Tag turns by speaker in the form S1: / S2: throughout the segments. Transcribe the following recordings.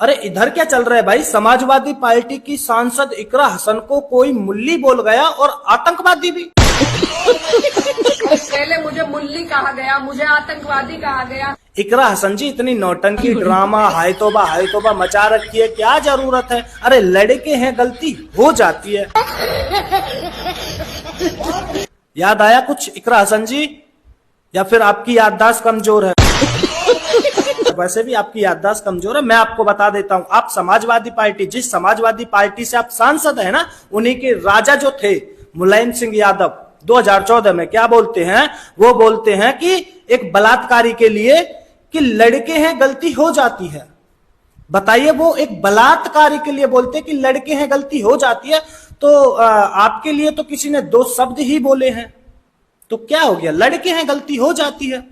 S1: अरे इधर क्या चल रहा है भाई? समाजवादी पार्टी की सांसद इकरा हसन को कोई मुल्ली बोल गया और आतंकवादी भी।
S2: पहले मुझे मुल्ली कहा गया, मुझे आतंकवादी कहा गया।
S1: इकरा हसन जी, इतनी नौटंकी ड्रामा हाय तौबा मचा रखी है, क्या जरूरत है? अरे लड़के हैं, गलती हो जाती है। याद आया कुछ इकरा हसन जी, या फिर आपकी याददाश्त कमजोर है? वैसे भी आपकी याददाश्त कमजोर है। मैं आपको बता देता हूं, आप समाजवादी पार्टी, जिस समाजवादी पार्टी से आप सांसद है ना, उन्हीं के राजा जो थे मुलायम सिंह यादव, 2014 में क्या बोलते हैं? वो बोलते हैं कि एक बलात्कारी के लिए कि लड़के हैं, गलती हो जाती है। बताइए, वो एक बलात्कारी के लिए बोलते हैं कि लड़के हैं, गलती हो जाती है। तो आपके लिए तो किसी ने दो शब्द ही बोले हैं, तो क्या हो गया? लड़के हैं, गलती हो जाती है।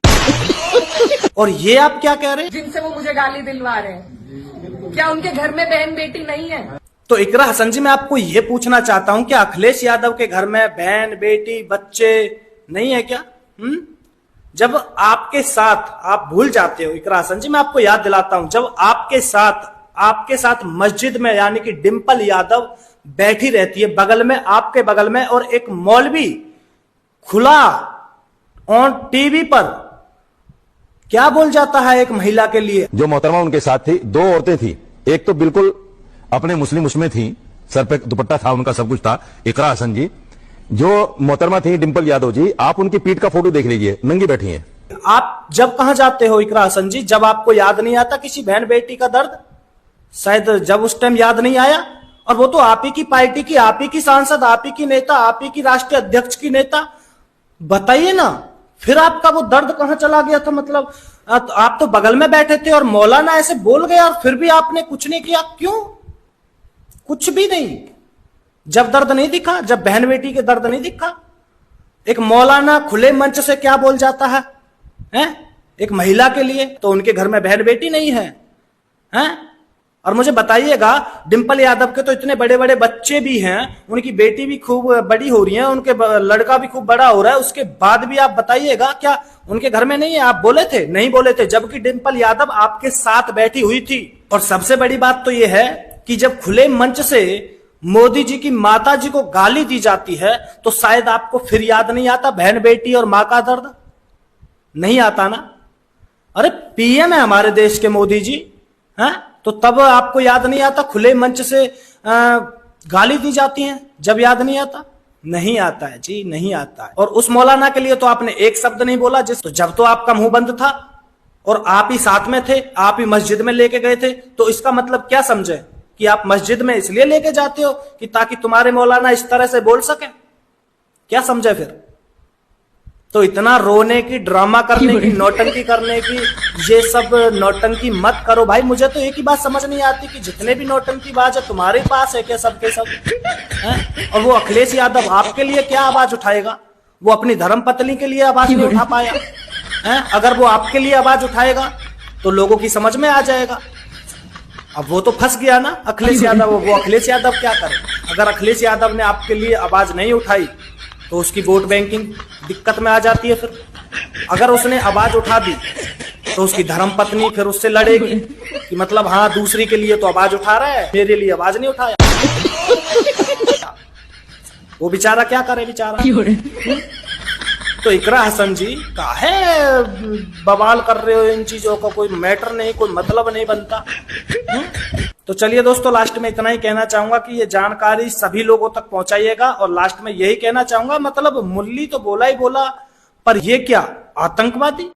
S1: और ये आप क्या कह रहे हैं?
S2: जिनसे वो मुझे गाली दिलवा रहे हैं, क्या उनके घर में बहन बेटी नहीं है?
S1: तो इकरा हसन जी, मैं आपको ये पूछना चाहता हूं, क्या अखिलेश यादव के घर में बहन बेटी बच्चे नहीं है क्या? जब आपके साथ, आप भूल जाते हो इकरा हसन जी, मैं आपको याद दिलाता हूं, जब आपके साथ मस्जिद में, यानी कि डिंपल यादव बैठी रहती है बगल में, आपके बगल में, और एक मौलवी खुला ऑन टीवी पर क्या बोल जाता है एक महिला के लिए?
S3: जो मोहतरमा उनके साथ थी, दो औरतें थी, एक तो बिल्कुल अपने मुस्लिम उसमें थी, सर पे दुपट्टा था उनका, सब कुछ था। इकरा हसन जी, जो मोहतरमा थी डिंपल यादव जी, आप उनकी पीठ का फोटो देख लीजिए, नंगी बैठी हैं।
S1: आप जब कहां जाते हो इकरा हसन जी, जब आपको याद नहीं आता किसी बहन बेटी का दर्द? शायद जब उस टाइम याद नहीं आया। और वो तो आप ही की पार्टी की, आप ही की सांसद, आप ही की नेता, आप ही की राष्ट्रीय अध्यक्ष की नेता। बताइए ना, फिर आपका वो दर्द कहां चला गया था? मतलब आप तो बगल में बैठे थे और मौलाना ऐसे बोल गया और फिर भी आपने कुछ नहीं किया, क्यों? कुछ भी नहीं। जब दर्द नहीं दिखा, जब बहन बेटी के दर्द नहीं दिखा, एक मौलाना खुले मंच से क्या बोल जाता है, एक महिला के लिए? तो उनके घर में बहन बेटी नहीं है, हैं? और मुझे बताइएगा, डिंपल यादव के तो इतने बड़े बड़े बच्चे भी हैं, उनकी बेटी भी खूब बड़ी हो रही है, उनके लड़का भी खूब बड़ा हो रहा है, उसके बाद भी आप बताइएगा क्या उनके घर में नहीं है? आप बोले थे? नहीं बोले थे, जबकि डिंपल यादव आपके साथ बैठी हुई थी। और सबसे बड़ी बात तो यह है कि जब खुले मंच से मोदी जी की माता जी को गाली दी जाती है, तो शायद आपको फिर याद नहीं आता बहन बेटी और मां का दर्द? नहीं आता ना? अरे पीएम है हमारे देश के मोदी जी, हैं? तो तब आपको याद नहीं आता खुले मंच से गाली दी जाती है? जब याद नहीं आता? नहीं आता है जी, नहीं आता है। और उस मौलाना के लिए तो आपने एक शब्द नहीं बोला, तो जब तो आपका मुंह बंद था और आप ही साथ में थे, आप ही मस्जिद में लेके गए थे, तो इसका मतलब क्या समझे कि आप मस्जिद में इसलिए लेके जाते हो कि ताकि तुम्हारे मौलाना इस तरह से बोल सके? क्या समझे फिर? तो इतना रोने की, ड्रामा करने की, नौटंकी करने की, ये सब नौटंकी मत करो भाई। मुझे तो एक ही बात समझ नहीं आती कि जितने भी नौटंकी बाज है तुम्हारे पास है क्या सबके सब? और वो अखिलेश यादव आपके लिए क्या आवाज उठाएगा? वो अपनी धर्मपत्नी के लिए आवाज नहीं उठा पाया है। अगर वो आपके लिए आवाज उठाएगा तो लोगों की समझ में आ जाएगा। अब वो तो फंस गया ना अखिलेश यादव। वो अखिलेश यादव क्या करे? अगर अखिलेश यादव ने आपके लिए आवाज नहीं उठाई तो उसकी वोट बैंकिंग दिक्कत में आ जाती है। फिर अगर उसने आवाज उठा दी तो उसकी धर्मपत्नी फिर उससे लड़ेगी कि मतलब हाँ, दूसरी के लिए तो आवाज उठा रहा है, मेरे लिए आवाज नहीं उठाया। वो बेचारा क्या करे बेचारा। तो इकरा हसन जी काहे बवाल कर रहे हो? इन चीजों का कोई मैटर नहीं, कोई मतलब नहीं बनता। तो चलिए दोस्तों, लास्ट में इतना ही कहना चाहूंगा कि ये जानकारी सभी लोगों तक पहुंचाइएगा। और लास्ट में यही कहना चाहूंगा, मतलब मुल्ली तो बोला ही बोला, पर ये क्या आतंकवादी?